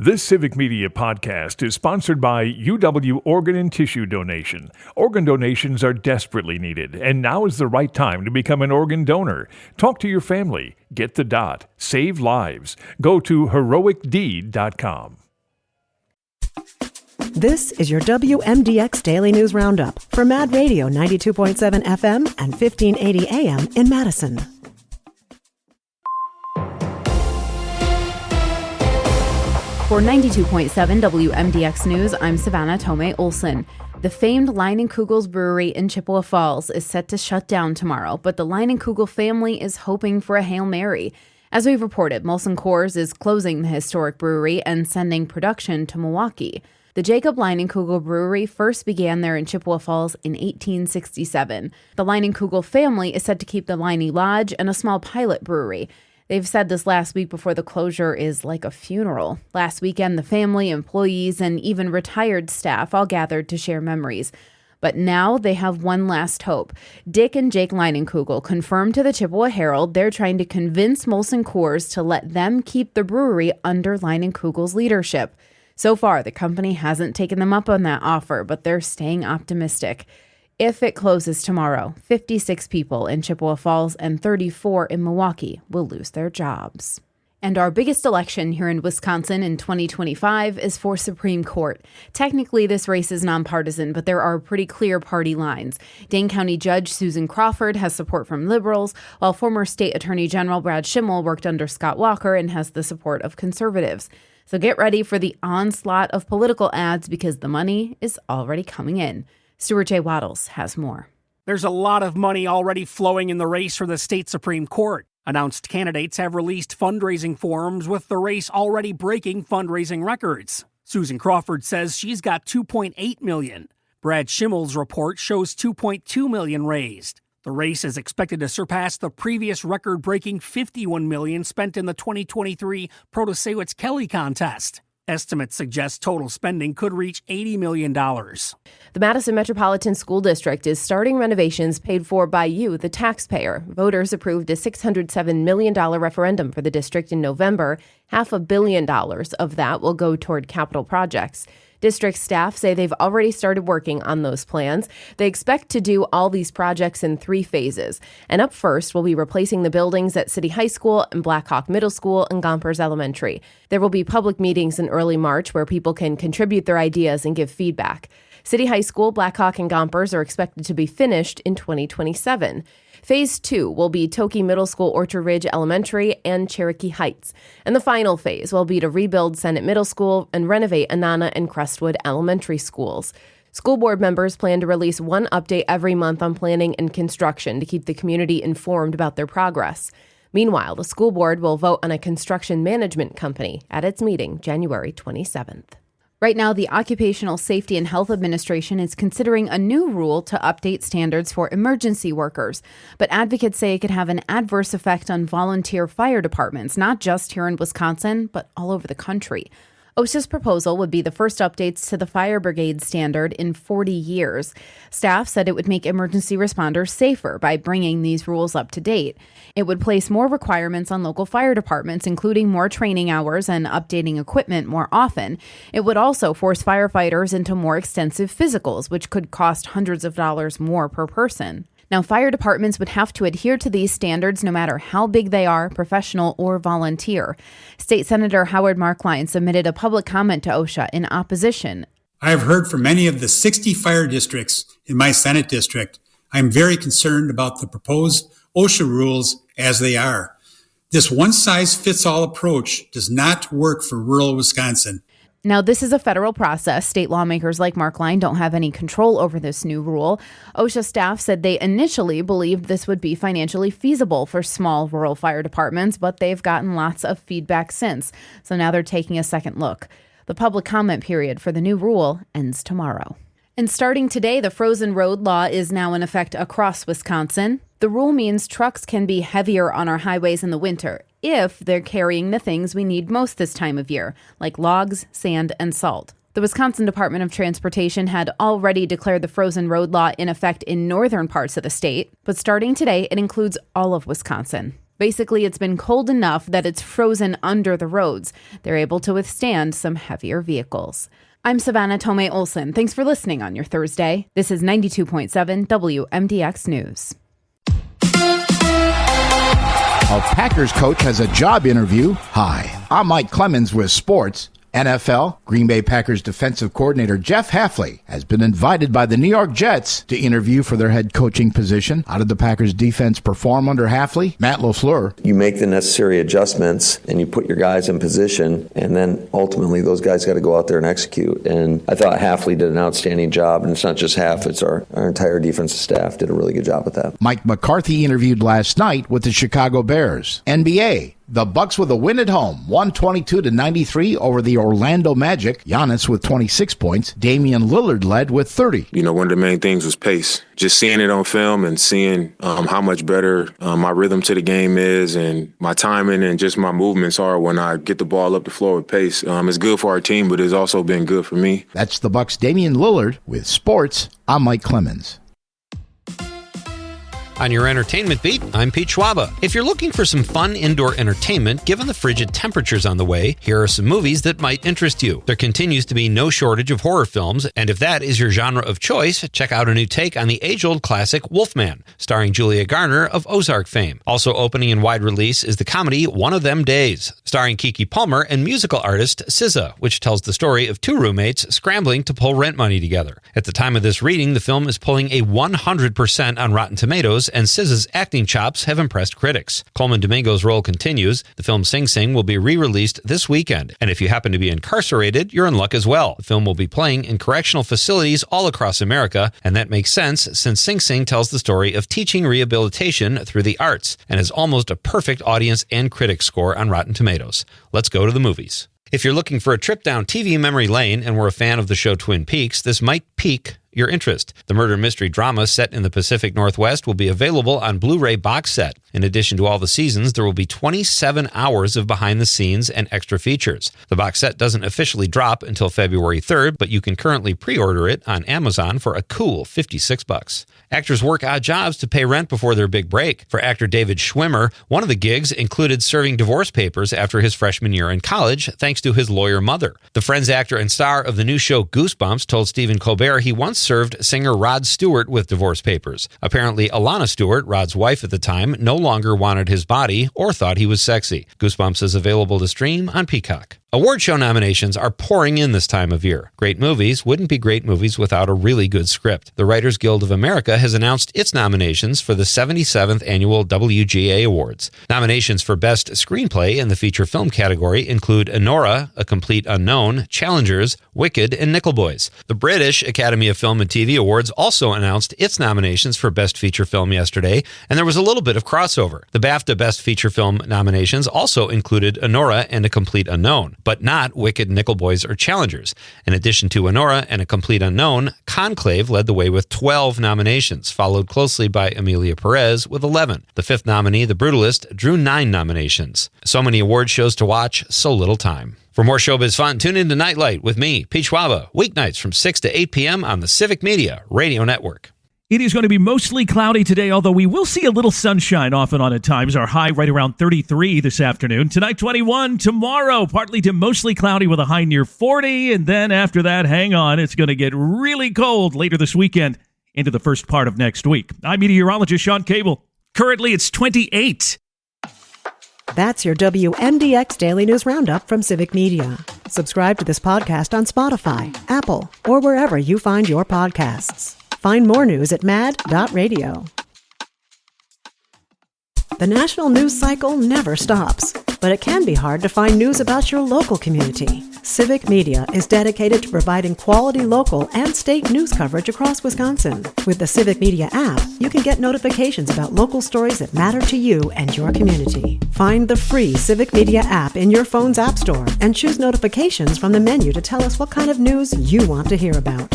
This Civic Media podcast is sponsored by UW Organ and Tissue Donation. Organ donations are desperately needed, and now is the right time to become an organ donor. Talk to your family. Get the dot. Save lives. Go to heroicdeed.com. This is your WMDX Daily News Roundup for Mad Radio 92.7 FM and 1580 AM in Madison. For 92.7 WMDX News, I'm Savannah Tomei Olson. The famed Leinenkugel's brewery in Chippewa Falls is set to shut down tomorrow, but the Leinenkugel family is hoping for a Hail Mary. As we've reported, Molson Coors is closing the historic brewery and sending production to Milwaukee. The Jacob Leinenkugel Brewery first began there in Chippewa Falls in 1867. The Leinenkugel family is set to keep the Leine Lodge and a small pilot brewery. They've said this last week before the closure is like a funeral. Last weekend, the family, employees, and even retired staff all gathered to share memories. But now they have one last hope. Dick and Jake Leinenkugel confirmed to the Chippewa Herald they're trying to convince Molson Coors to let them keep the brewery under Leinenkugel's leadership. So far, the company hasn't taken them up on that offer, but they're staying optimistic. If it closes tomorrow, 56 people in Chippewa Falls and 34 in Milwaukee will lose their jobs. And our biggest election here in Wisconsin in 2025 is for Supreme Court. Technically, this race is nonpartisan, but there are pretty clear party lines. Dane County Judge Susan Crawford has support from liberals, while former State Attorney General Brad Schimmel worked under Scott Walker and has the support of conservatives. So get ready for the onslaught of political ads because the money is already coming in. Stuart J. Waddles has more. There's a lot of money already flowing in the race for the state Supreme Court. Announced candidates have released fundraising forms with the race already breaking fundraising records. Susan Crawford says she's got $2.8 million. Brad Schimmel's report shows $2.2 million raised. The race is expected to surpass the previous record-breaking $51 million spent in the 2023 Protasiewicz-Kelly contest. Estimates suggest total spending could reach $80 million. The Madison Metropolitan School District is starting renovations paid for by you, the taxpayer. Voters approved a $607 million referendum for the district in November. $500 million of that will go toward capital projects. District staff say they've already started working on those plans. They expect to do all these projects in 3 phases. And up first will be replacing the buildings at City High School and Blackhawk Middle School and Gompers Elementary. There will be public meetings in early March where people can contribute their ideas and give feedback. City High School, Blackhawk, and Gompers are expected to be finished in 2027. Phase 2 will be Toki Middle School, Orchard Ridge Elementary, and Cherokee Heights. And the final phase will be to rebuild Senate Middle School and renovate Anana and Crestwood Elementary Schools. School board members plan to release one update every month on planning and construction to keep the community informed about their progress. Meanwhile, the school board will vote on a construction management company at its meeting January 27th. Right now, the Occupational Safety and Health Administration is considering a new rule to update standards for emergency workers. But advocates say it could have an adverse effect on volunteer fire departments, not just here in Wisconsin, but all over the country. OSHA's proposal would be the first updates to the fire brigade standard in 40 years. Staff said it would make emergency responders safer by bringing these rules up to date. It would place more requirements on local fire departments, including more training hours and updating equipment more often. It would also force firefighters into more extensive physicals, which could cost hundreds of dollars more per person. Now, fire departments would have to adhere to these standards no matter how big they are, professional or volunteer. State Senator Howard Markline submitted a public comment to OSHA in opposition. I have heard from many of the 60 fire districts in my Senate district. I am very concerned about the proposed OSHA rules as they are. This one-size-fits-all approach does not work for rural Wisconsin. Now, this is a federal process. State lawmakers like Markline don't have any control over this new rule. OSHA staff said they initially believed this would be financially feasible for small rural fire departments, but they've gotten lots of feedback since. So now they're taking a second look. The public comment period for the new rule ends tomorrow. And starting today, the frozen road law is now in effect across Wisconsin. The rule means trucks can be heavier on our highways in the winter if they're carrying the things we need most this time of year, like logs, sand, and salt. The Wisconsin Department of Transportation had already declared the frozen road law in effect in northern parts of the state, but starting today, it includes all of Wisconsin. Basically, it's been cold enough that it's frozen under the roads. They're able to withstand some heavier vehicles. I'm Savannah Tomei Olson. Thanks for listening on your Thursday. This is 92.7 WMDX News. A Packers coach has a job interview. Hi, I'm Mike Clemens with sports. NFL, Green Bay Packers defensive coordinator Jeff Hafley has been invited by the New York Jets to interview for their head coaching position. How did the Packers defense perform under Hafley? Matt LaFleur. You make the necessary adjustments and you put your guys in position, and then ultimately those guys got to go out there and execute. And I thought Hafley did an outstanding job, and it's not just Haf, it's our entire defensive staff did a really good job with that. Mike McCarthy interviewed last night with the Chicago Bears. NBA. The Bucks with a win at home, 122-93 over the Orlando Magic. Giannis with 26 points. Damian Lillard led with 30. One of the main things was pace. Just seeing it on film and seeing how much better my rhythm to the game is and my timing and just my movements are when I get the ball up the floor with pace. It's good for our team, but it's also been good for me. That's the Bucks' Damian Lillard with sports. I'm Mike Clemens. On your entertainment beat, I'm Pete Schwaba. If you're looking for some fun indoor entertainment, given the frigid temperatures on the way, here are some movies that might interest you. There continues to be no shortage of horror films, and if that is your genre of choice, check out a new take on the age-old classic Wolfman, starring Julia Garner of Ozark fame. Also opening in wide release is the comedy One of Them Days, starring Keke Palmer and musical artist SZA, which tells the story of two roommates scrambling to pull rent money together. At the time of this reading, the film is pulling a 100% on Rotten Tomatoes, and SZA's acting chops have impressed critics. Coleman Domingo's role continues. The film Sing Sing will be re-released this weekend, and if you happen to be incarcerated, you're in luck as well. The film will be playing in correctional facilities all across America, and that makes sense since Sing Sing tells the story of teaching rehabilitation through the arts and has almost a perfect audience and critic score on Rotten Tomatoes. Let's go to the movies. If you're looking for a trip down TV memory lane and were a fan of the show Twin Peaks, this might pique your interest. The murder mystery drama set in the Pacific Northwest will be available on Blu-ray box set. In addition to all the seasons, there will be 27 hours of behind the scenes and extra features. The box set doesn't officially drop until February 3rd, but you can currently pre-order it on Amazon for a cool $56. Actors work odd jobs to pay rent before their big break. For actor David Schwimmer, one of the gigs included serving divorce papers after his freshman year in college, thanks to his lawyer mother. The Friends actor and star of the new show Goosebumps told Stephen Colbert he once served singer Rod Stewart with divorce papers. Apparently, Alana Stewart, Rod's wife at the time, no longer wanted his body or thought he was sexy. Goosebumps is available to stream on Peacock. Award show nominations are pouring in this time of year. Great movies wouldn't be great movies without a really good script. The Writers Guild of America has announced its nominations for the 77th Annual WGA Awards. Nominations for Best Screenplay in the feature film category include Enora, A Complete Unknown, Challengers, Wicked, and Nickel Boys. The British Academy of Film and TV Awards also announced its nominations for Best Feature Film yesterday, and there was a little bit of crossover. The BAFTA Best Feature Film nominations also included Enora and A Complete Unknown, but not Wicked, Nickel Boys, or Challengers. In addition to Enora and A Complete Unknown, Conclave led the way with 12 nominations, followed closely by Emilia Perez with 11. The fifth nominee, The Brutalist, drew 9 nominations. So many award shows to watch, so little time. For more showbiz fun, tune in to Nightlight with me, Pete Schwaba, weeknights from 6 to 8 p.m. on the Civic Media Radio Network. It is going to be mostly cloudy today, although we will see a little sunshine off and on at times. Our high right around 33 this afternoon. Tonight, 21. Tomorrow, partly to mostly cloudy with a high near 40. And then after that, hang on, it's going to get really cold later this weekend into the first part of next week. I'm meteorologist Sean Cable. Currently, it's 28. That's your WMDX Daily News Roundup from Civic Media. Subscribe to this podcast on Spotify, Apple, or wherever you find your podcasts. Find more news at mad.radio. The national news cycle never stops, but it can be hard to find news about your local community. Civic Media is dedicated to providing quality local and state news coverage across Wisconsin. With the Civic Media app, you can get notifications about local stories that matter to you and your community. Find the free Civic Media app in your phone's app store and choose notifications from the menu to tell us what kind of news you want to hear about.